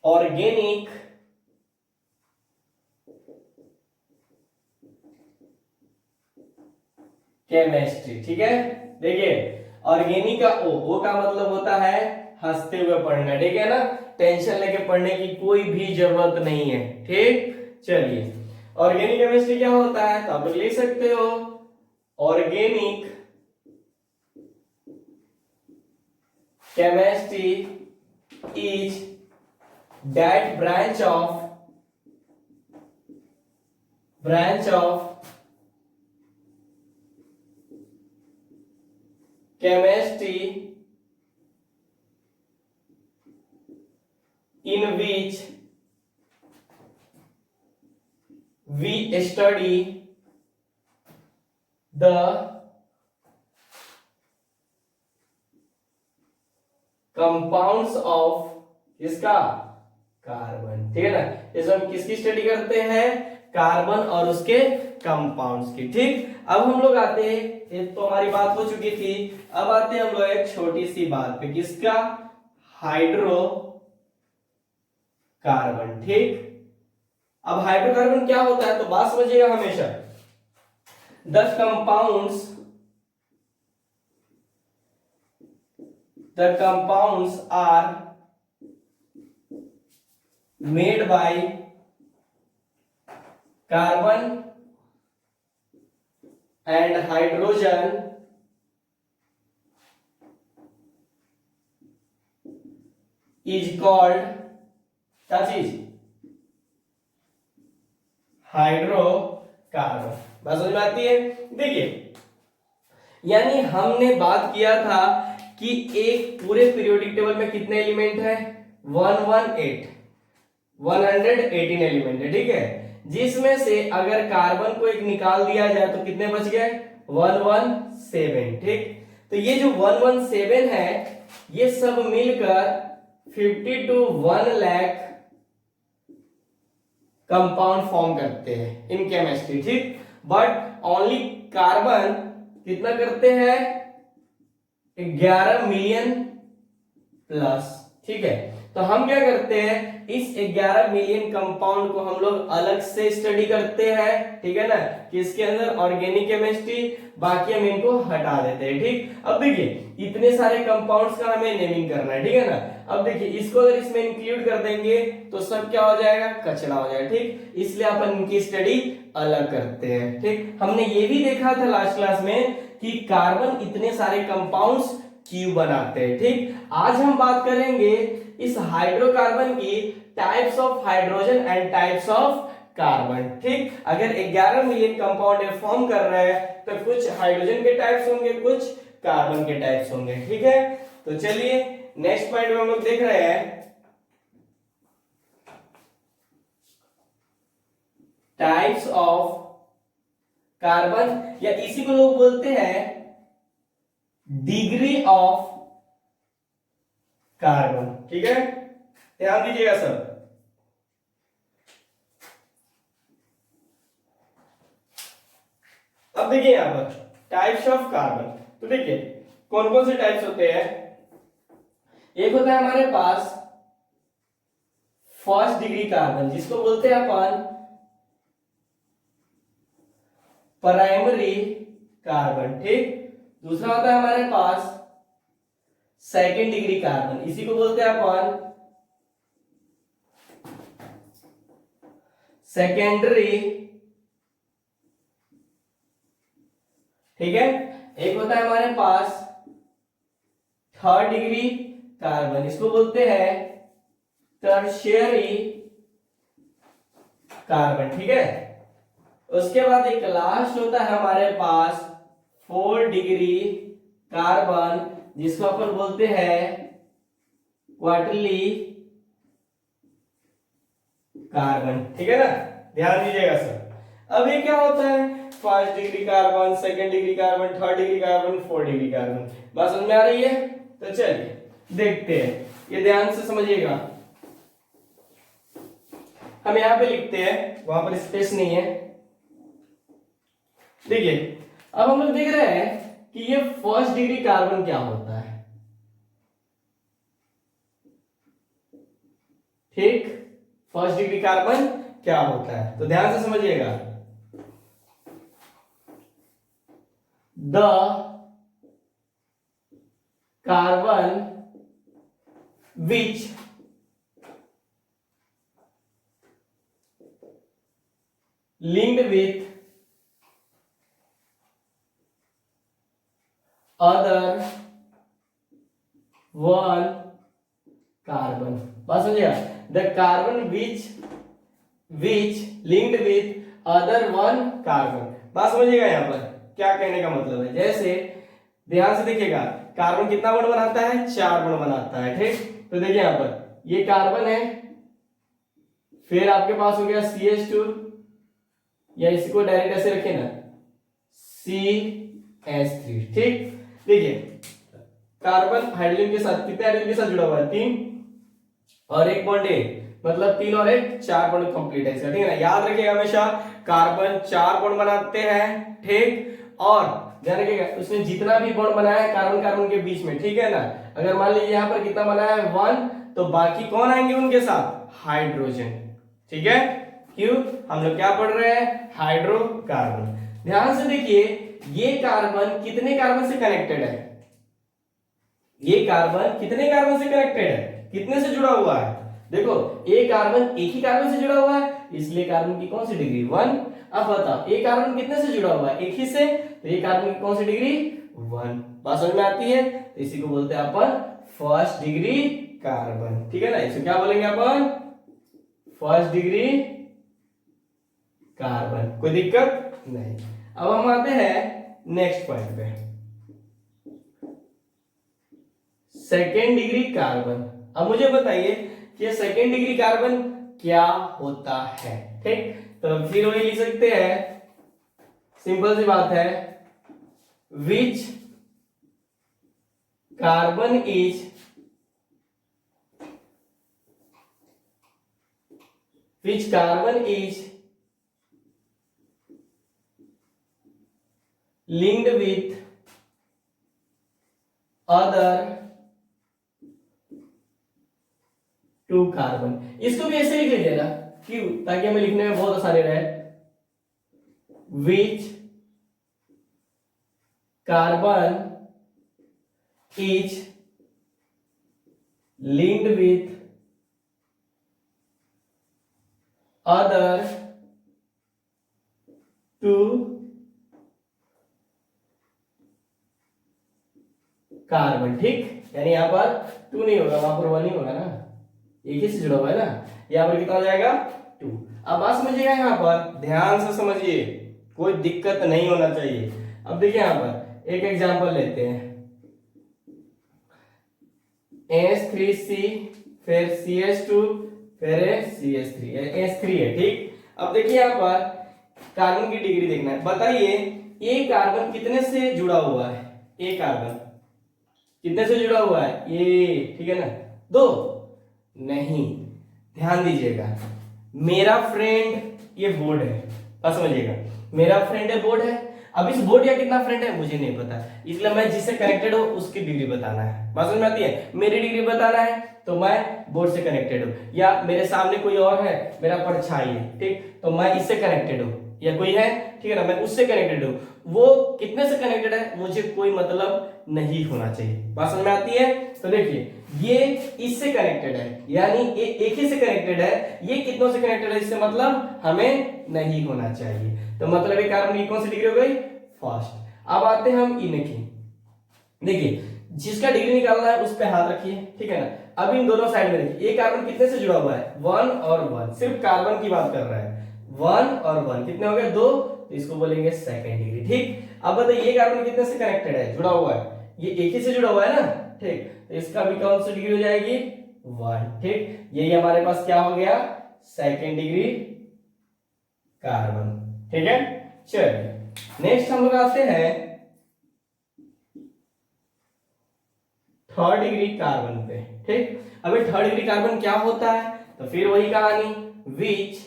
Organic chemistry. ठीक है, देखिए ऑर्गेनिक का ओ का मतलब होता है हंसते हुए पढ़ना। ठीक है ना, टेंशन लेके पढ़ने की कोई भी जरूरत नहीं है। ठीक, चलिए ऑर्गेनिक केमिस्ट्री क्या होता है तो आप लिख सकते हो organic chemistry is that branch of chemistry in which we study the compounds of इसका कार्बन। ठीक है ना, इसमें हम किसकी स्टडी करते हैं, कार्बन और उसके कंपाउंड्स की। ठीक, अब हम लोग आते हैं, ये तो हमारी बात हो चुकी थी, अब आते हैं हम लोग एक छोटी सी बात पे, किसका, हाइड्रो कार्बन। ठीक, अब हाइड्रोकार्बन क्या होता है तो बात समझिएगा हमेशा, the compounds are made by carbon and hydrogen is called क्या चीज, हाइड्रोकार्बन। बात समझ में आती है। देखिए यानी हमने बात किया था कि एक पूरे पीरियोडिक टेबल में कितने एलिमेंट है, 118 एलिमेंट है। ठीक है, जिसमें से अगर कार्बन को एक निकाल दिया जाए तो कितने बच गए, 117। ठीक, तो ये जो 117 है ये सब मिलकर 50 to 1 लाख कंपाउंड फॉर्म करते हैं इन केमिस्ट्री। ठीक, बट ओनली कार्बन कितना करते हैं, 11 मिलियन प्लस। ठीक है, तो हम क्या करते हैं, इस 11 मिलियन कंपाउंड को हम लोग अलग से स्टडी करते हैं। ठीक है ना, कि इसके अंदर ऑर्गेनिक केमिस्ट्री, बाकी हम इनको हटा देते हैं। ठीक, अब देखिए इतने सारे कंपाउंड्स का हमें नेमिंग करना है। ठीक है ना, अब देखिए इसको अगर इसमें इंक्लूड कर देंगे तो सब क्या हो जाएगा, कचरा हो जाएगा। ठीक, इसलिए अपन इनकी स्टडी अलग करते हैं। ठीक, हमने ये भी देखा था लास्ट क्लास में कि कार्बन इतने सारे कंपाउंड्स क्यों बनाते हैं। ठीक, आज हम बात करेंगे इस हाइड्रोकार्बन की types of hydrogen and types of carbon. ठीक, अगर 11 मिलियन कंपाउंड फॉर्म कर रहे हैं तो कुछ हाइड्रोजन के टाइप्स होंगे, कुछ कार्बन के टाइप्स होंगे। ठीक है, तो चलिए नेक्स्ट पॉइंट में हम लोग देख रहे हैं टाइप्स ऑफ कार्बन, या इसी को लोग बोलते हैं डिग्री ऑफ कार्बन। ठीक है, ध्यान दीजिएगा सब। अब देखिए यहां पर टाइप्स ऑफ कार्बन, तो देखिए कौन कौन से टाइप्स होते हैं। एक होता है हमारे पास फर्स्ट डिग्री कार्बन, जिसको बोलते हैं अपन प्राइमरी कार्बन। ठीक, दूसरा होता है हमारे पास सेकेंड डिग्री कार्बन, इसी को बोलते हैं अपन सेकेंडरी। ठीक है, एक होता है हमारे पास थर्ड डिग्री कार्बन, इसको बोलते हैं टर्शियरी कार्बन। ठीक है, उसके बाद एक लास्ट होता है हमारे पास फोर्थ डिग्री कार्बन, जिसको अपन बोलते हैं क्वार्टरली कार्बन। ठीक है ना, ध्यान दीजिएगा सर। अब ये क्या होता है, first degree carbon, second degree carbon, third degree carbon, fourth degree carbon. बात समझ में आ रही है, तो चलिए देखते हैं, ये ध्यान से समझिएगा। हम यहां पे लिखते हैं, वहां पर स्पेस नहीं है। देखिए अब हम लोग देख रहे हैं कि ये फर्स्ट डिग्री कार्बन क्या होता है। ठीक, फर्स्ट डिग्री कार्बन क्या होता है, तो ध्यान से समझिएगा। The carbon which linked with other one carbon, बात समझिएगा। The carbon which linked with other one carbon, बात समझिएगा। यहाँ पर क्या कहने का मतलब है, जैसे ध्यान से देखिएगा, कार्बन कितना बॉन्ड बनाता है, 4 बॉन्ड बनाता है, ठीक। तो देखिए यहाँ पर ये कार्बन है, फिर आपके पास हो गया CH2, या इसी को डायरेक्ट ऐसे रखे ना, CH3, ठीक। देखिए कार्बन हाइड्रोजन के साथ कितने हाइड्रोजन के साथ जुड़ा हुआ है, 3, और एक बॉन्ड है, मतलब 3 और 1 4 बॉन्ड कंप्लीट है इसका, ठीक है ना। याद रखिएगा हमेशा कार्बन 4 बॉन्ड बनाते हैं, ठीक। और ध्यान रखिएगा उसने जितना भी बॉन्ड बनाया है कार्बन कार्बन के बीच में, ठीक है ना। अगर मान लीजिए यहाँ पर कितना बनाया है 1, तो बाकी कौन आएंगे उनके साथ, हाइड्रोजन, ठीक है। क्यों, हम लोग क्या पढ़ रहे हैं, हाइड्रोकार्बन। ध्यान से देखिए ये कार्बन कितने कार्बन से कनेक्टेड है, ये कार्बन कितने कार्बन से कनेक्टेड है, कितने से जुड़ा हुआ है। देखो एक कार्बन एक ही कार्बन से जुड़ा हुआ है, इसलिए कार्बन की कौन सी डिग्री, 1। अब बताओ एक कार्बन कितने से जुड़ा हुआ है, एक ही से, तो ये कार्बन की कौन सी डिग्री, 1। बात समझ में आती है, तो इसी को बोलते हैं अपन फर्स्ट डिग्री कार्बन, ठीक है ना। इसे क्या बोलेंगे अपन, फर्स्ट डिग्री कार्बन, कोई दिक्कत नहीं। अब हम आते हैं नेक्स्ट पॉइंट पे, सेकेंड डिग्री कार्बन। अब मुझे बताइए कि सेकेंड डिग्री कार्बन क्या होता है, ठीक। तो फिर वही लिख सकते हैं, सिंपल सी बात है, which carbon is linked with other 2 carbon. इसको भी ऐसे लिख लीजिएगा, क्यों, ताकि हमें लिखने में बहुत आसानी रहे। Which carbon is linked with other 2 carbon, ठीक। यानी यहाँ पर 2 नहीं होगा, वहां पर 1 ही होगा ना, एक ही से जुड़ा हुआ है ना। यहाँ पर कितना हो जाएगा, 2। अब बात समझिएगा, यहाँ पर ध्यान से समझिए, कोई दिक्कत नहीं होना चाहिए। अब देखिए यहाँ पर एक एग्जांपल लेते हैं, H3C, फिर CH2, फिर CH3, H3 है, ठीक। अब देखिए यहाँ पर कार्बन की डिग्री देखना है, बताइए ये कार्बन कितने से जुड़ा हुआ है, ये कार्बन कितने से जुड़ा हुआ है, ये, ठीक है ना, 2 नहीं। ध्यान दीजिएगा, मेरा फ्रेंड ये बोर्ड है, बस समझिएगा, मेरा फ्रेंड है बोर्ड है। अब इस बोर्ड या कितना फ्रेंड है मुझे नहीं पता, इसलिए मैं जिससे कनेक्टेड हो उसकी डिग्री बताना है, बात समझ में आती है। मेरी डिग्री बताना है तो मैं बोर्ड से कनेक्टेड हूं, या मेरे सामने कोई और है, मेरा परछाई है, ठीक, तो मैं इससे कनेक्टेड हूं, या कोई है, ठीक है ना, मैं उससे कनेक्टेड हूं। वो कितने से कनेक्टेड है मुझे कोई मतलब नहीं होना चाहिए, बात समझ में आती है। तो देखिए ये इससे कनेक्टेड है, यानी ये एक ही से कनेक्टेड है, ये कितनों से कनेक्टेड है, इससे मतलब हमें नहीं होना चाहिए। तो मतलब ये कार्बन की कौन सी डिग्री हो गई, फर्स्ट। अब आते हैं हम इन की, देखिए जिसका डिग्री निकालना है उस पे हाथ रखिए, ठीक है ना। अब इन दोनों साइड में देखिए, ये कार्बन कितने से जुड़ा हुआ है, 1 और 1, सिर्फ कार्बन की बात कर रहा है, 1 और 1 कितने हो गए, 2, तो इसको बोलेंगे सेकेंड डिग्री, ठीक। अब बताइए ये कार्बन कितने से कनेक्टेड है, जुड़ा हुआ है, ये एक ही से जुड़ा हुआ है ना, ठीक, तो इसका भी कौन सी डिग्री हो जाएगी, 1, ठीक। यही हमारे पास क्या हो गया, सेकेंड डिग्री कार्बन, ठीक है। चलिए नेक्स्ट हम लोग आते हैं थर्ड डिग्री कार्बन पे, ठीक। अभी थर्ड डिग्री कार्बन क्या होता है, तो फिर वही कहानी, which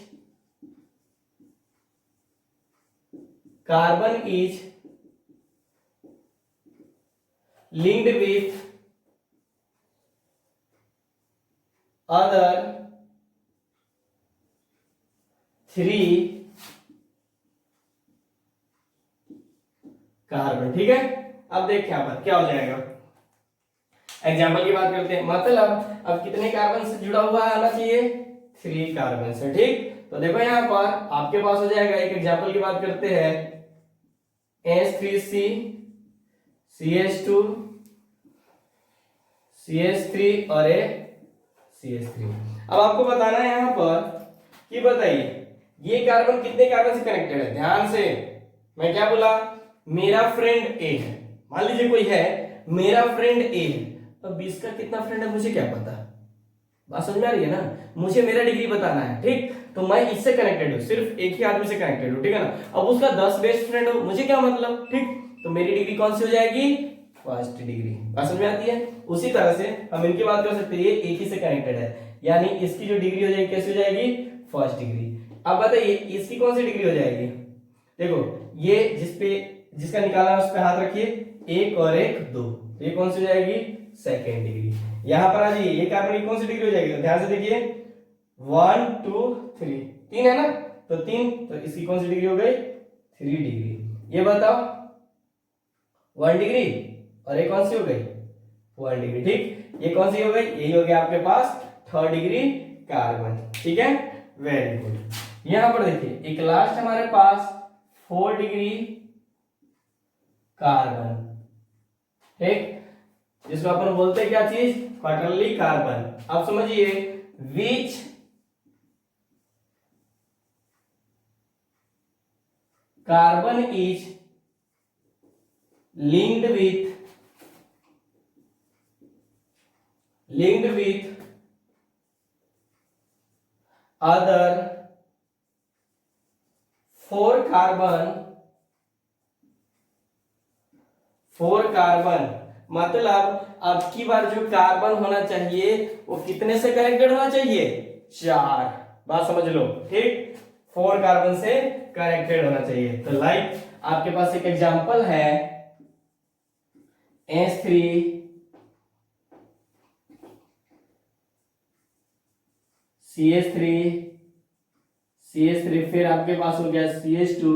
carbon is linked with other 3 carbon. ठीक है, अब देखिए यहां पर क्या हो जाएगा। एग्जाम्पल की बात करते हैं, मतलब अब कितने कार्बन से जुड़ा हुआ आना चाहिए, 3 कार्बन से। ठीक, तो देखो यहां पर आपके पास हो जाएगा, एक एग्जाम्पल की बात करते हैं, H3C CH2 CH3 और a CH3। अब आपको बताना है यहां पर कि बताइए ये कार्बन कितने कार्बन से कनेक्टेड है। ध्यान से, मैं क्या बोला, मेरा फ्रेंड ए है, मान लीजिए कोई है, मेरा फ्रेंड ए है, अब इसका कितना फ्रेंड है मुझे क्या पता। बात समझ में आ रही है ना, मुझे मेरा डिग्री बताना है। ठीक, तो मैं इससे कनेक्टेड हूं, सिर्फ एक ही आदमी से कनेक्टेड हूं। ठीक है ना, अब उसका 10 बेस्ट फ्रेंड हो, मुझे क्या मतलब। ठीक, तो मेरी डिग्री कौन सी हो जाएगी, फर्स्ट डिग्री। बात समझ में आती है। उसी तरह से हम इनकी बात कर सकते हैं, ये एक ही से कनेक्टेड है, यानी इसकी जो डिग्री हो जाएगी कैसी हो जाएगी, फर्स्ट डिग्री। अब बताइए इसकी कौन सी डिग्री हो जाएगी। देखो ये जिसका निकाला है उस पे हाथ रखिए, एक और एक 2, तो ये कौन सी हो जाएगी, सेकेंड डिग्री। यहां पर आ जाइए, ये कार्बन की कौन सी डिग्री हो जाएगी, तो ध्यान से देखिए 1 2 3, 3 है ना, तो 3, तो इसकी कौन सी डिग्री हो गई, 3 डिग्री। ये बताओ 1 डिग्री और ये कौन सी हो गई, 1 डिग्री। ठीक, ये कौन सी हो गई, यही हो गया आपके पास 3rd डिग्री कार्बन। ठीक है, वेरी गुड। यहां पर देखिए एक लास्ट हमारे पास 4 डिग्री कार्बन। ठीक, जिसको अपन बोलते हैं क्या चीज, क्वार्टरली कार्बन। अब समझिए which carbon is linked with other 4 carbon, मतलब अब की बार जो कार्बन होना चाहिए वो कितने से कनेक्टेड होना चाहिए, 4। बात समझ लो। ठीक, 4 कार्बन से कनेक्टेड होना चाहिए। तो लाइक आपके पास एक एग्जांपल है, H3 CH3 CH3, फिर आपके पास हो गया CH2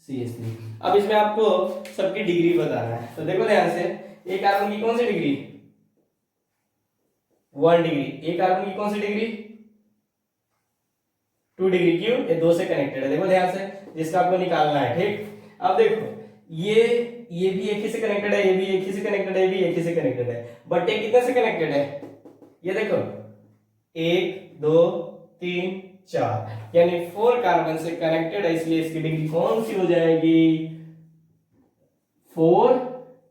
CH3। अब इसमें आपको सबकी डिग्री बताना है, तो देखो ध्यान से, एक कार्बन की कौन सी डिग्री, 1 डिग्री। एक कार्बन की कौन सी डिग्री, 2 डिग्री। क्यों, ये 2 से कनेक्टेड है। देखो ध्यान से, जिसका आपको निकालना है। ठीक, अब देखो ये भी एक ही से कनेक्टेड है, ये भी एक ही से कनेक्टेड है, ये भी एक ही से कनेक्टेड है, बट ये कितने से कनेक्टेड है, ये देखो 1 2 3 4, यानी 4 कार्बन से कनेक्टेड है, इसलिए इसकी डिग्री कौन सी हो जाएगी, 4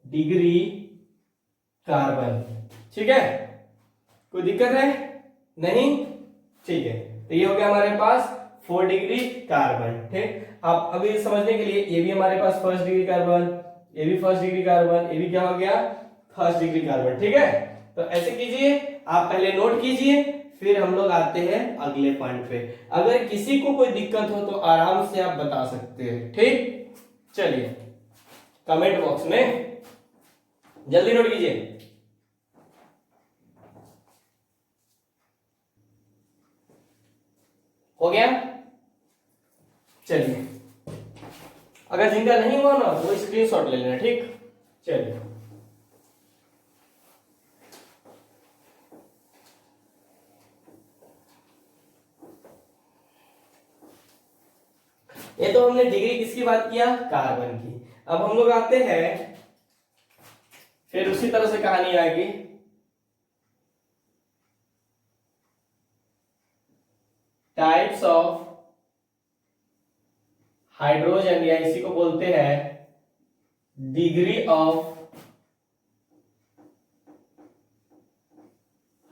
डिग्री कार्बन। ठीक है, कोई दिक्कत है नहीं, ठीक है। तो ये हो गया हमारे पास 4 डिग्री कार्बन। ठीक, अब अभी समझने के लिए, ये भी हमारे पास फर्स्ट डिग्री कार्बन, ये भी फर्स्ट डिग्री कार्बन, ये भी क्या हो गया, फर्स्ट डिग्री कार्बन। ठीक है, तो ऐसे कीजिए, आप पहले नोट कीजिए, फिर हम लोग आते हैं अगले पॉइंट पे। अगर किसी को कोई दिक्कत हो तो आराम से आप बता सकते हैं। ठीक, चलिए कमेंट बॉक्स में जल्दी नोट कीजिए। हो गया, चलिए अगर जिनका नहीं हुआ ना तो स्क्रीनशॉट ले लेना। ठीक, चलिए ये तो हमने डिग्री किसकी बात किया, कार्बन की। अब हम लोग आते हैं, फिर उसी तरह से कहानी आएगी, टाइप्स ऑफ हाइड्रोजन, या इसी को बोलते हैं डिग्री ऑफ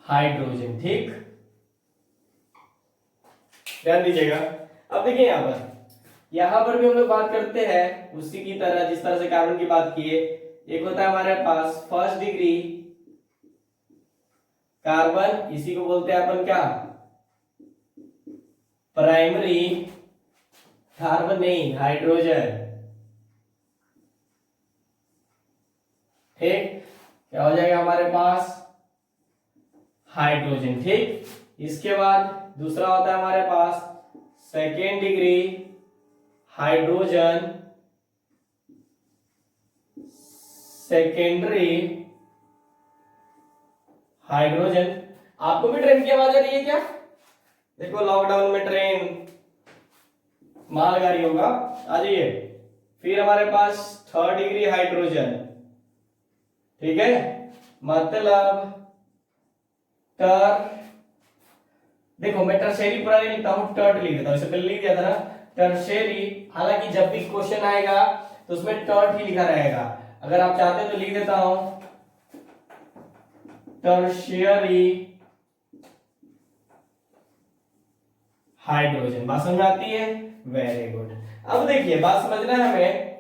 हाइड्रोजन। ठीक, ध्यान दीजिएगा। अब देखिए यहां पर भी हम लोग बात करते हैं उसी की तरह, जिस तरह से कार्बन की बात किए। एक होता है हमारे पास फर्स्ट डिग्री कार्बन, इसी को बोलते हैं अपन क्या, प्राइमरी कार्बन, नहीं हाइड्रोजन। ठीक, क्या हो जाएगा हमारे पास, हाइड्रोजन। ठीक, इसके बाद दूसरा होता है हमारे पास second degree hydrogen secondary hydrogen. आपको भी ट्रेन की आवाज आ रही है क्या? देखो लॉकडाउन में ट्रेन मालगाड़ी होगा, आ जाइए। फिर हमारे पास थर्ड डिग्री हाइड्रोजन, ठीक है, मतलब टर, देखो मैं टर्शरी पूरा नहीं लिखता हूं, टर्ट लिख देता हूं, इससे पहले लिख दिया था ना टर्शरी। हालांकि जब भी क्वेश्चन आएगा तो उसमें टर्ट ही लिखा रहेगा, अगर आप चाहते हैं तो लिख देता हूं टर्शियरी हाइड्रोजन। बात समझ में आती है? Very good. अब देखिए बात समझना है हमें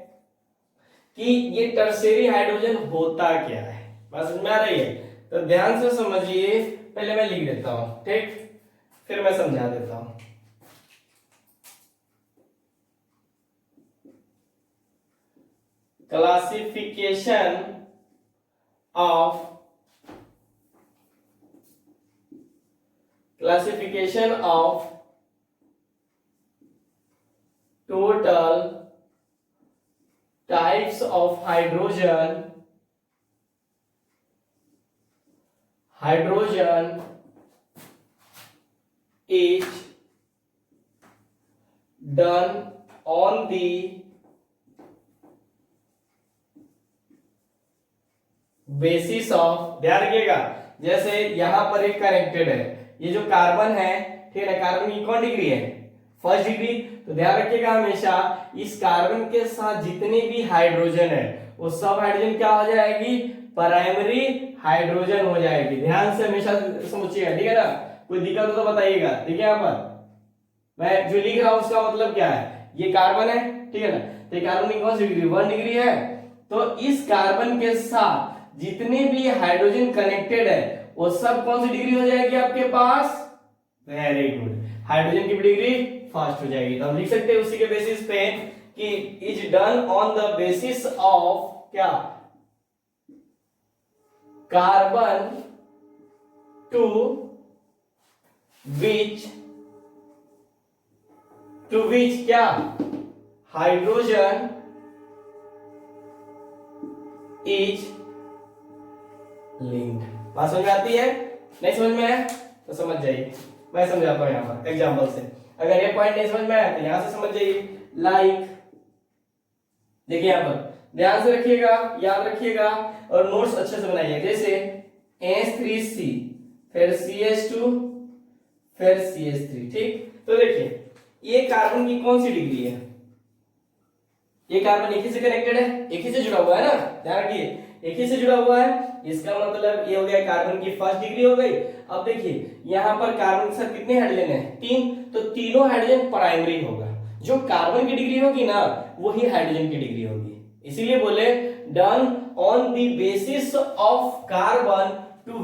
कि ये टर्शियरी हाइड्रोजन होता क्या है। बात समझ में आ रही है? तो ध्यान से समझिए, पहले मैं लिख देता हूं, ठीक, फिर मैं समझा देता हूं। Classification of total types of hydrogen is done on the basis of, ध्यान रखिएगा, जैसे यहां पर एक कनेक्टेड है, ये जो कार्बन है, ठीक है, कार्बन की कौन डिग्री है? First degree. तो ध्यान रखिएगा हमेशा इस कार्बन के साथ जितने भी हाइड्रोजन है वो सब हाइड्रोजन क्या हो जाएगी? प्राइमरी हाइड्रोजन हो जाएगी। ध्यान से हमेशा समझिएगा, ठीक है ना? कोई दिक्कत हो तो बताइएगा। देखिए यहाँ पर मैं जो लिख रहा हूं उसका मतलब क्या है, ये कार्बन है, ठीक है ना, तो कार्बन की कौन सी डिग्री? 1 डिग्री है। तो इस कार्बन के साथ जितने भी हाइड्रोजन कनेक्टेड है वो सब कौन सी डिग्री हो जाएगी आपके पास? वेरी गुड, हाइड्रोजन की डिग्री फर्स्ट हो जाएगी। तो हम लिख सकते हैं उसी के बेसिस पे कि is done on the basis of क्या? कार्बन टू विच क्या? Hydrogen is linked. बात समझ में आती है? नहीं समझ में है तो समझ जाइए, मैं समझाता हूं यहां पर एग्जांपल से। अगर ये पॉइंट नहीं समझ में आया तो यहां से समझ जाइए। लाइक देखिए यहां पर ध्यान से रखिएगा, याद रखिएगा और नोट्स अच्छे से बनाइए। जैसे H3C फिर CH2 फिर CH3, ठीक। तो देखिए ये कार्बन की कौन सी डिग्री है? ये कार्बन एक ही से कनेक्टेड है, एक ही से जुड़ा हुआ है ना, ध्यान रखिए, एक ही से जुड़ा हुआ है। इसका मतलब ये हो गया कार्बन की फर्स्ट डिग्री हो गई। अब देखिए यहाँ पर कार्बन के साथ कितने हाइड्रोजन है? 3, तो तीनों हाइड्रोजन प्राइमरी होगा। जो कार्बन की डिग्री होगी ना वही हाइड्रोजन की डिग्री होगी, इसीलिए बोले done on the basis of carbon to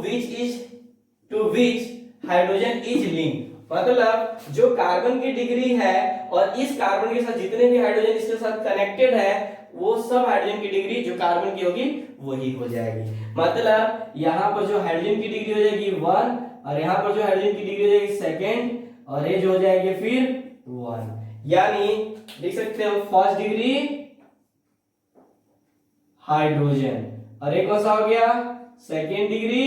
which hydrogen is linked. मतलब जो कार्बन की डिग्री है और इस कार्बन के साथ जितने भी हाइड्रोजन इसके साथ कनेक्टेड है वो सब हाइड्रोजन की डिग्री जो कार्बन की होगी वही हो जाएगी। मतलब यहाँ पर जो हाइड्रोजन की डिग्री हो जाएगी 1 और यहाँ पर जो हाइड्रोजन की डिग्री हो जाएगी 2 और ये जो हो जाएगी फिर 1। यानी लिख सकते हो फर्स्ट डिग्री हाइड्रोजन और ये कौन सा हो गया? सेकेंड डिग्री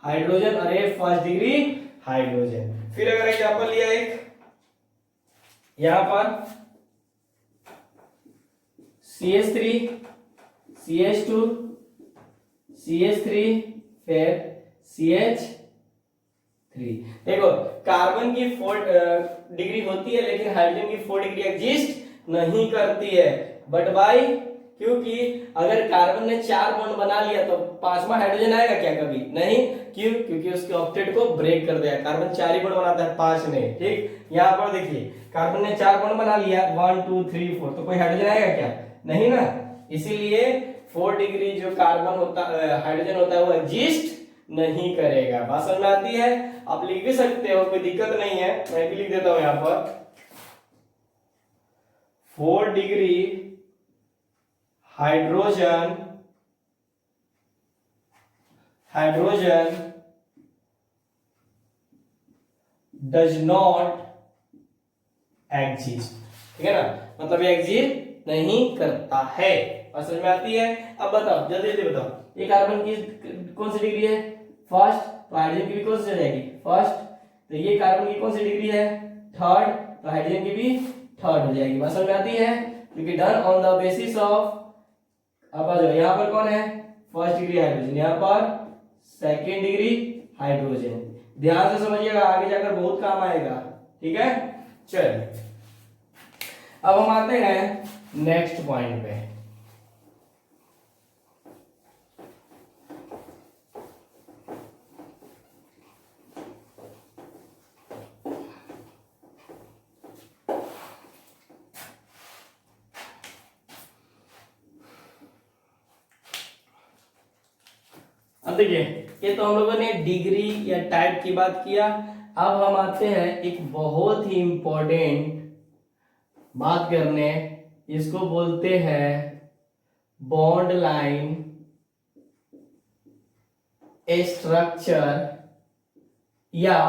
हाइड्रोजन और ये फर्स्ट डिग्री हाइड्रोजन। फिर अगर एग्जांपल लिया एक यहां पर CH3 CH2 CH3 फिर CH3। देखो कार्बन की 4 डिग्री होती है लेकिन हाइड्रोजन की 4 डिग्री एग्जिस्ट नहीं करती है। बट बाय क्योंकि अगर कार्बन ने 4 बॉन्ड बना लिया तो 5वां हाइड्रोजन आएगा क्या? कभी नहीं। क्यों? क्योंकि उसके ऑक्टेट को ब्रेक कर दिया। कार्बन 4 ही बॉन्ड बनाता है, 5 नहीं, ठीक। यहाँ पर देखिए कार्बन ने 4 बॉन्ड बना लिया 1 2 3 4, तो कोई हाइड्रोजन आएगा क्या? नहीं ना। इसीलिए 4 डिग्री जो कार्बन होता हाइड्रोजन होता है वो एग्जिस्ट नहीं करेगा। बात समझ में आती है? आप लिख भी सकते हो, कोई दिक्कत नहीं है, मैं भी लिख देता हूं यहां पर 4 degree hydrogen does not exist, ठीक है ना, मतलब ये एग्जिस्ट नहीं करता है। और समझ में आती है? अब बताओ, जल्दी जल्दी बताओ, ये कार्बन की कौन सी डिग्री है? फर्स्ट। तो हाइड्रोजन की भी कौन सी हो जाएगी? फर्स्ट। तो ये कार्बन की कौन सी डिग्री है? थर्ड। तो हाइड्रोजन की भी थर्ड हो जाएगी। बात समझ में आती है? क्योंकि done on the basis of, अब आ जाओ, यहाँ पर कौन है? फर्स्ट डिग्री हाइड्रोजन, यहाँ पर सेकेंड डिग्री हाइड्रोजन। ध्यान से समझिएगा, आगे जाकर बहुत काम आएगा, ठीक है। चलिए अब हम आते हैं नेक्स्ट पॉइंट पे। अब देखिए, ये तो हम लोगों ने डिग्री या टाइप की बात किया। अब हम आते हैं एक बहुत ही इंपॉर्टेंट बात करने, इसको बोलते हैं बॉन्ड लाइन स्ट्रक्चर या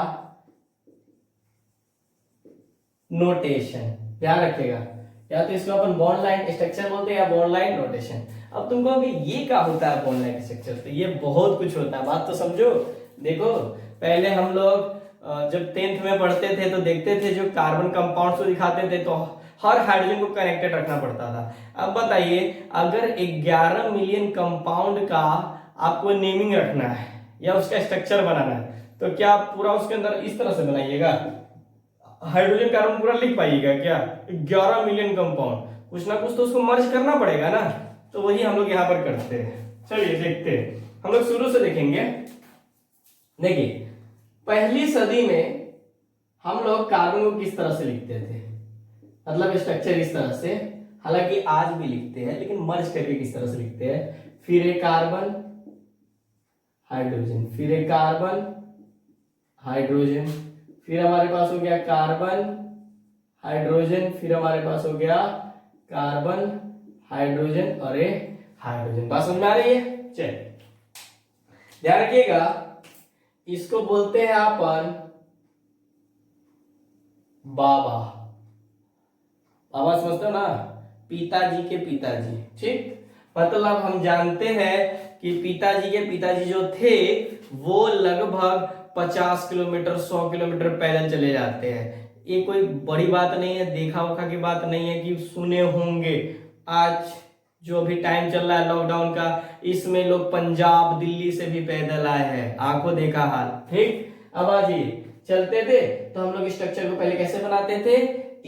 नोटेशन। ध्यान रखिएगा, या तो इसको अपन बॉन्ड लाइन स्ट्रक्चर बोलते हैं या बॉन्ड लाइन नोटेशन। अब तुम कहोगे ये क्या होता है बॉन्ड लाइन स्ट्रक्चर? तो ये बहुत कुछ होता है, बात तो समझो। देखो, पहले हम लोग जब 10th में पढ़ते थे तो देखते थे जो कार्बन कंपाउंड्स को दिखाते थे तो हर हाइड्रोजन को कनेक्टेड रखना पड़ता था। अब बताइए, अगर 11 मिलियन कंपाउंड का आपको नेमिंग रखना है या उसका स्ट्रक्चर बनाना है, तो क्या आप पूरा उसके अंदर इस तरह से बनाइएगा? हाइड्रोजन कार्बन पूरा लिख पाइएगा क्या? 11 मिलियन कंपाउंड, कुछ ना कुछ तो उसको मर्ज करना पड़ेगा ना। तो वही हम लोग यहाँ पर करते हैं। चलिए देखते हैं, हम लोग शुरू से देखेंगे। देखिए, पहली सदी में हम लोग कार्बन को किस तरह से लिखते थे, मतलब स्ट्रक्चर इस तरह से, हालांकि आज भी लिखते हैं लेकिन मर्ज करके किस तरह से लिखते हैं। फिर एक कार्बन हाइड्रोजन, फिर एक कार्बन हाइड्रोजन, फिर हमारे पास हो गया कार्बन हाइड्रोजन, फिर हमारे पास हो गया कार्बन हाइड्रोजन और एक हाइड्रोजन। बात समझ में आ रही है? चलिए ध्यान रखिएगा, इसको बोलते हैं अपन बाबा। बाबा समझते हो ना, पिताजी के पिताजी, ठीक। मतलब हम जानते हैं कि पिताजी के पिताजी जो थे वो लगभग 50 किलोमीटर 100 किलोमीटर पैदल चले जाते हैं। ये कोई बड़ी बात नहीं है, देखा वोखा की बात नहीं है कि सुने होंगे। आज जो भी टाइम चल रहा है लॉकडाउन का, इसमें लोग पंजाब दिल्ली से भी पैदल आए हैं, आंखों देखा हाल, ठीक। अब आज चलते थे तो हम लोग स्ट्रक्चर को पहले कैसे बनाते थे?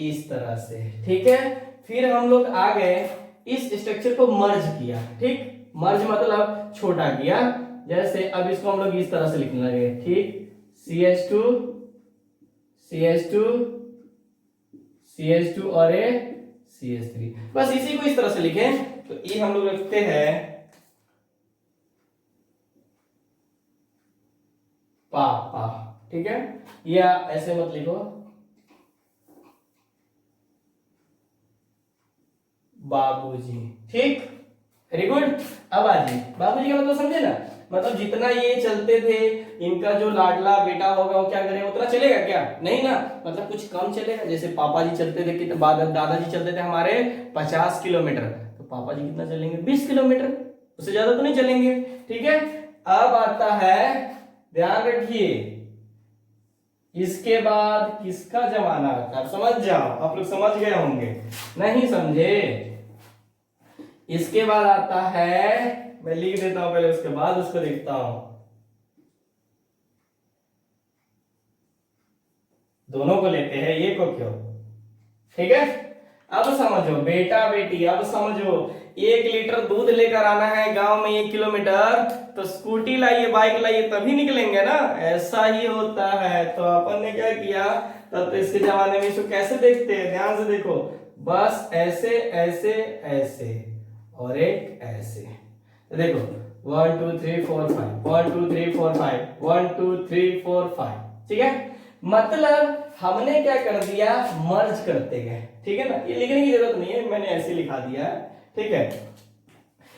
इस तरह से, ठीक है। फिर हम लोग आ गए, इस स्ट्रक्चर को मर्ज किया, ठीक। मर्ज मतलब छोटा किया, जैसे अब इसको हम लोग इस तरह से लिखने लगे, ठीक। CH2 CH2 CH2 और ए CH3, बस इसी को इस तरह से लिखें। तो ये हम लोग रखते हैं पापा, ठीक है, या ऐसे मत लिखो बाबूजी, ठीक। Very good. अब आजी, बाबूजी का मतलब समझे ना, मतलब जितना ये चलते थे, इनका जो लाडला बेटा होगा वो क्या करेगा, उतना चलेगा क्या? नहीं ना, मतलब कुछ कम चलेगा। जैसे पापा जी चलते थे कितने, दादाजी चलते थे हमारे 50 किलोमीटर, तो पापा जी कितना चलेंगे? 20 किलोमीटर, उससे ज्यादा तो नहीं चलेंगे, ठीक है। अब आता है, ध्यान रखिए, इसके बाद किसका जमाना आता है? समझ जाओ, आप लोग समझ गए होंगे, नहीं समझे? इसके बाद आता है, मैं लिख देता हूं पहले, उसके बाद उसको लिखता हूं। दोनों को लेते हैं, ये को क्यों, ठीक है। अब समझो बेटा बेटी, अब समझो, 1 लीटर दूध लेकर आना है गांव में 1 किलोमीटर, तो स्कूटी लाइए, बाइक लाइए, तभी निकलेंगे ना, ऐसा ही होता है। तो अपन ने क्या किया, तब तो इसके जमाने में इसको कैसे देखते हैं, ध्यान से देखो, बस ऐसे ऐसे ऐसे और एक ऐसे, तो देखो 1 2 3 4 5 1 2 3 4 5 1 2 3 4 5, ठीक है। मतलब हमने क्या कर दिया, मर्ज करते गए, ठीक है ना। ये लिखने की जरूरत नहीं है, मैंने ऐसे लिखा दिया है, ठीक है।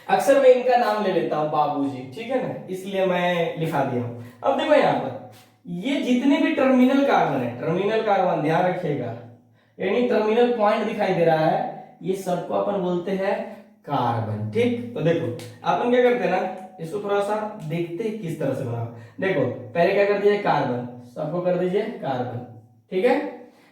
अक्सर मैं इनका नाम ले लेता हूं बाबूजी, ठीक है ना, इसलिए मैं लिखा दिया हूं। अब देखो यहां पर ये जितने भी टर्मिनल कार्बन है, टर्मिनल कार्बन ध्यान रखिएगा, यानी टर्मिनल पॉइंट दिखाई दे रहा है, ये सबको अपन बोलते हैं कार्बन। ठीक, तो देखो अपन क्या करते हैं ना, इसको थोड़ा सा देखते हैं किस तरह से बना। देखो पहले क्या कर दीजिए, कार्बन, सबको कर दीजिए कार्बन। ठीक है,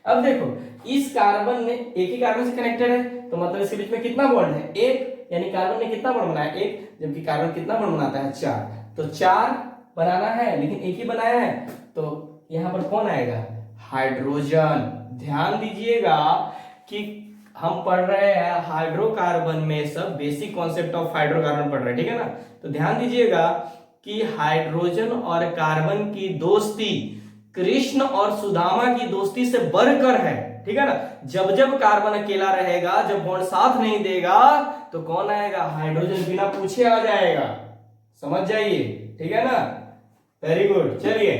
अब देखो इस कार्बन ने एक ही कार्बन से कनेक्टेड है, तो मतलब इसके बीच में कितना बॉन्ड है, एक, यानी कार्बन ने कितना बॉन्ड बनाया, एक, जबकि कार्बन कितना बॉन्ड बनाता है, 4, तो 4 बनाना है, लेकिन एक ही बनाया है, तो यहाँ पर कौन आएगा, हाइड्रोजन। ध्यान दीजिएगा कि हम पढ़ रहे हैं हाइड्रोकार्बन में, सब बेसिक कॉन्सेप्ट ऑफ हाइड्रोकार्बन पढ़ रहे हैं, ठीक है ना। तो ध्यान दीजिएगा कि हाइड्रोजन और कार्बन की दोस्ती कृष्ण और सुदामा की दोस्ती से बढ़कर है, ठीक है ना। जब जब कार्बन अकेला रहेगा, जब बॉन्ड साथ नहीं देगा, तो कौन आएगा, हाइड्रोजन बिना पूछे आ जाएगा, समझ जाइए, ठीक है ना। Very good. चलिए,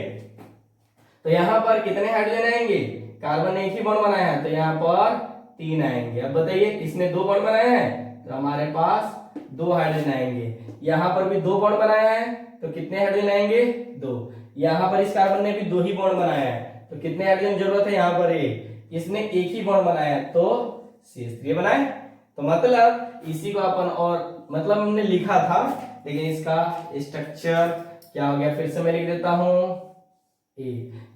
तो यहां पर कितने हाइड्रोजन आएंगे, कार्बन ने एक ही बॉन्ड बनाया है, तो यहां पर 3 आएंगे। अब बताइए, इसने 2 बॉन्ड बनाए हैं, तो हमारे पास 2 हाइड्रोजन आएंगे। यहां पर भी 2 बॉन्ड बनाया है, तो कितने हाइड्रोजन आएंगे, 2। यहां पर इस कार्बन ने भी 2 ही बॉन्ड बनाया है, तो कितने हाइड्रोजन जरूरत है, यहां पर इसने एक ही बॉन्ड बनाया है, तो CH3 बनाए। तो मतलब इसी को अपन, और मतलब हमने लिखा था, लेकिन इसका स्ट्रक्चर क्या हो गया, फिर से मैं लिख देता हूं,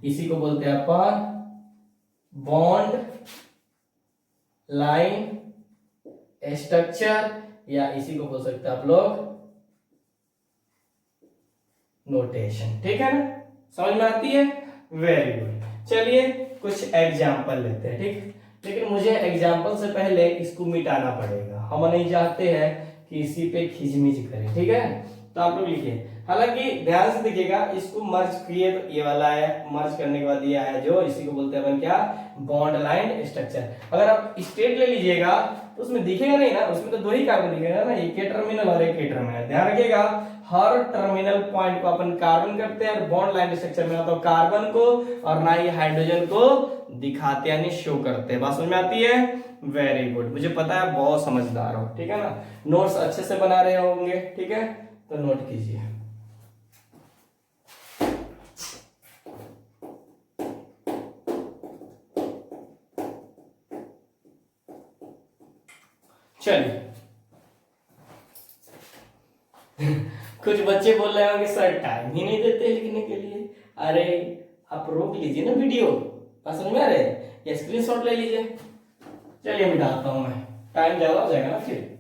इसी को बोलते हैं अपन बॉन्ड लाइन स्ट्रक्चर, या इसी को बोल सकते हैं आप लोग नोटेशन। ठीक है ना, समझ में आती है, वेरी गुड। चलिए कुछ एग्जाम्पल लेते हैं, ठीक। लेकिन मुझे एग्जाम्पल से पहले इसको मिटाना पड़ेगा, हम नहीं चाहते हैं कि इसी पे खिचमिच करें, ठीक है। तो आप लोग लिखिए, हालांकि ध्यान से देखिएगा, इसको मर्ज किए तो ये वाला है, मर्ज करने के बाद ये आया जो, इसी को बोलते हैं अपन क्या, बॉन्ड लाइन स्ट्रक्चर। अगर आप स्ट्रेट ले लीजिएगा तो उसमें दिखेगा नहीं ना, उसमें तो 2 ही कार्बन दिखेगा ना, एक के टर्मिनल और एक के टर्मिनल। ध्यान रखिएगा, हर टर्मिनल पॉइंट को अपन कार्बन करते हैं, और बॉन्ड लाइन स्ट्रक्चर में ना तो कार्बन को और ना ही हाइड्रोजन को दिखाते यानी शो करते हैं। बात समझ में आती है, वेरी गुड। मुझे पता है बहुत समझदार हो, ठीक है ना, नोट्स अच्छे से बना रहे होंगे, ठीक है, तो नोट कीजिए। चलिए कुछ बच्चे बोल रहे होंगे सर टाइम ही नहीं देते लिखने के लिए। अरे आप रोक लीजिए ना वीडियो, बात समझ में आ रहे हैं, या स्क्रीनशॉट ले लीजिए। चलिए मिटाता हूं मैं, टाइम ज्यादा हो जाएगा ना फिर।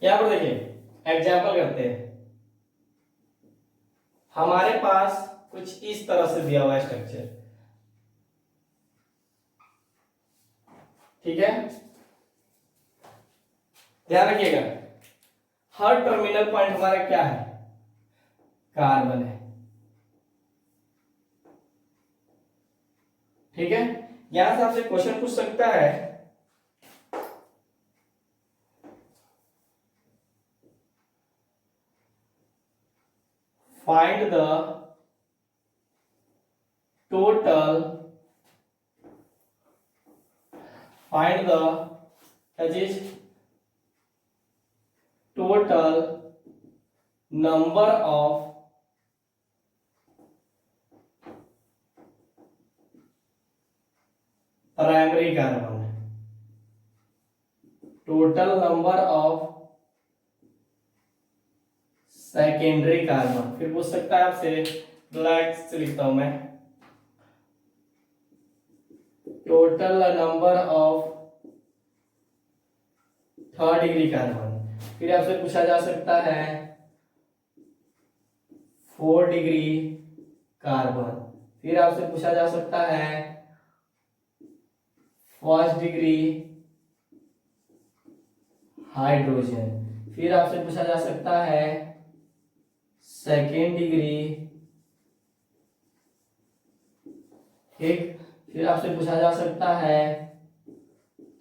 यहां पर देखिए एग्जाम्पल करते हैं, हमारे पास कुछ इस तरह से दिया हुआ है स्ट्रक्चर, ठीक है। ध्यान रखिएगा, हर टर्मिनल पॉइंट हमारा क्या है, कार्बन है, ठीक है। यहां से आपसे क्वेश्चन पूछ सकता है, find the total, find the चीज total number of primary carbon, total number of secondary carbon. फिर पूछ सकता है आपसे, ब्लैक से लिखता हूं मैं, total number of 3rd degree carbon. फिर आपसे पूछा जा सकता है 4 डिग्री कार्बन। फिर आपसे पूछा जा सकता है 1st डिग्री हाइड्रोजन। फिर आपसे पूछा जा सकता है 2nd डिग्री, ठीक। फिर आपसे पूछा जा सकता है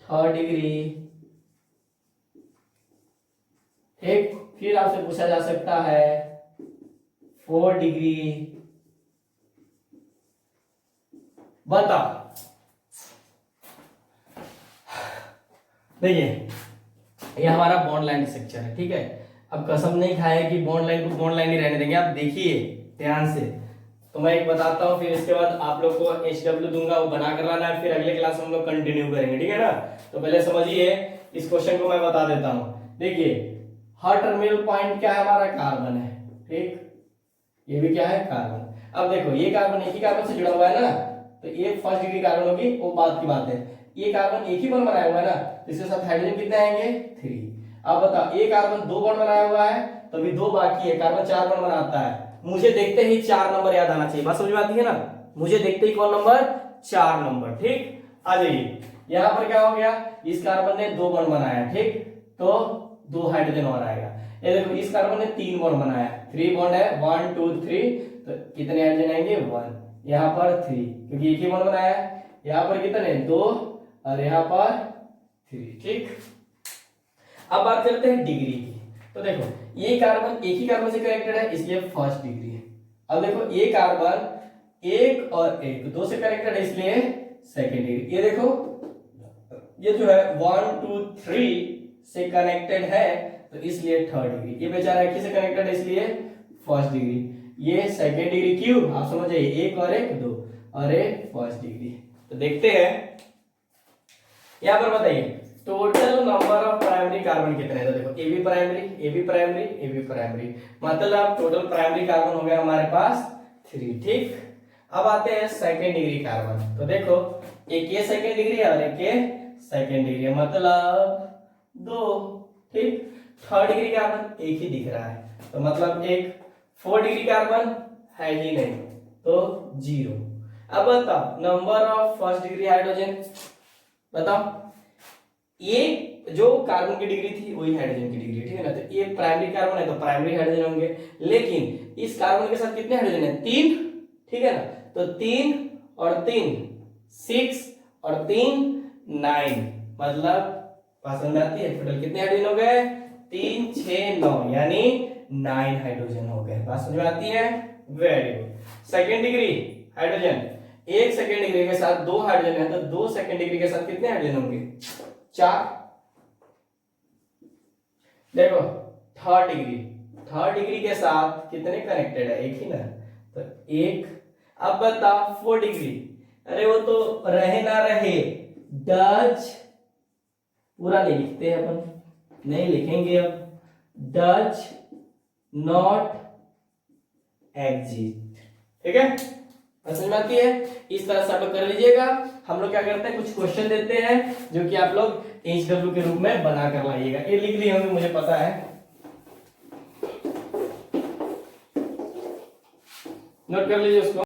3rd डिग्री, ठीक। फिर आपसे पूछा जा सकता है 4 डिग्री। बता, देखिए ये हमारा बॉन्ड लाइन स्ट्रक्चर है, ठीक है। अब कसम नहीं खाए कि बॉन्ड लाइन को बॉन्ड लाइन ही रहने देंगे, आप देखिए ध्यान से। तो मैं एक बताता हूँ, फिर इसके बाद आप लोग को HW दूंगा, वो बना कर लाना है, फिर अगले क्लास में हम लोग कंटिन्यू करेंगे, ठीक है ना। तो पहले समझिए इस क्वेश्चन को मैं बता देता हूँ। देखिए हर टर्मिनल पॉइंट क्या है, हमारा कार्बन है, ठीक, ये भी क्या है, कार्बन। अब देखो ये कार्बन एक ही कार्बन से जुड़ा हुआ है ना, तो ये फर्स्ट डिग्री कार्बन होगी, वो बात की बात है। ये कार्बन एक ही बॉन्ड बनाया हुआ है ना, तो इसके साथ हाइड्रोजन कितने आएंगे, 3। अब बताओ ये कार्बन 2 बॉन्ड बनाया हुआ है, तो अभी 2 बाकी है, कार्बन 4 बॉन्ड बनाता है। मुझे देखते ही 4 नंबर याद आना चाहिए, बात समझ में आती है ना। मुझे देखते ही कौन नंबर, 4 नंबर, ठीक। आ जाइए यहाँ पर क्या हो गया, इस कार्बन ने 2 बॉन्ड बनाया, ठीक, तो 2 हाइड्रोजन और आएगा। ये देखो इस कार्बन ने 3 बॉन्ड बनाया, 3 बॉन्ड है, 1 2 3, तो कितने हाइड्रोजन आएंगे, 1। यहाँ पर 3 क्योंकि एक ही बॉन्ड बनाया है। यहाँ पर कितने, 2, और यहाँ पर 3, ठीक। अब बात करते हैं डिग्री की। तो देखो ये कार्बन एक ही कार्बन से कनेक्टेड है, इसलिए फर्स्ट डिग्री है। अब देखो ये कार्बन 1 और 1 2 से कनेक्टेड है, इसलिए सेकेंड डिग्री। ये देखो ये जो है 1 2 3 से कनेक्टेड है, तो इसलिए थर्ड डिग्री। ये बेचारा एक ही से कनेक्टेड है, इसलिए फर्स्ट डिग्री। ये सेकेंड डिग्री क्यों, आप समझ जाइए, 1 और 1 2 और एक फर्स्ट डिग्री। तो देखते हैं यहां पर, बताइए total number of primary carbon कितने हैं। तो देखो A B primary, A B primary, A B primary, मतलब टोटल प्राइमरी कार्बन हो गया हमारे पास 3, ठीक। अब आते हैं सेकेंड डिग्री कार्बन। तो देखो एक ये सेकेंड डिग्री है और एक ये सेकेंड डिग्री है, मतलब 2, ठीक। थर्ड डिग्री कार्बन एक ही दिख रहा है, तो मतलब एक। फोर्थ डिग्री कार्बन है ही नहीं, तो 0। अब बताओ number of first degree hydrogen, बताओ। ये जो कार्बन की डिग्री थी वही हाइड्रोजन की डिग्री, ठीक है ना। तो ये प्राइमरी कार्बन है तो प्राइमरी हाइड्रोजन होंगे, लेकिन इस कार्बन के साथ कितने हाइड्रोजन है, 3, ठीक है ना। तो 3 और 3 6 और 3 9, मतलब पसंद आती है, टोटल कितने हाइड्रोजन हो गए, 3 6 9, यानी 9 हाइड्रोजन हो गए। बात समझ में आती है, very good. Second degree hydrogen, एक सेकेंड डिग्री के साथ 2 हाइड्रोजन है, तो 2 सेकेंड डिग्री के साथ कितने हाइड्रोजन होंगे, 4। देखो थर्ड डिग्री के साथ कितने कनेक्टेड है, एक ही ना, तो 1। अब बता फोर्थ डिग्री, अरे वो तो रहे ना रहे, डच पूरा नहीं लिखते हैं अपन, नहीं लिखेंगे अब, डच नॉट एग्जिस्ट, ठीक है। समझ में आती है, इस तरह से आप लोग कर लीजिएगा। हम लोग क्या करते हैं, कुछ क्वेश्चन देते हैं जो कि आप लोग HW के रूप में बना कर लाइएगा। ये लिख लिए होंगे मुझे पता है, नोट कर लीजिए उसको।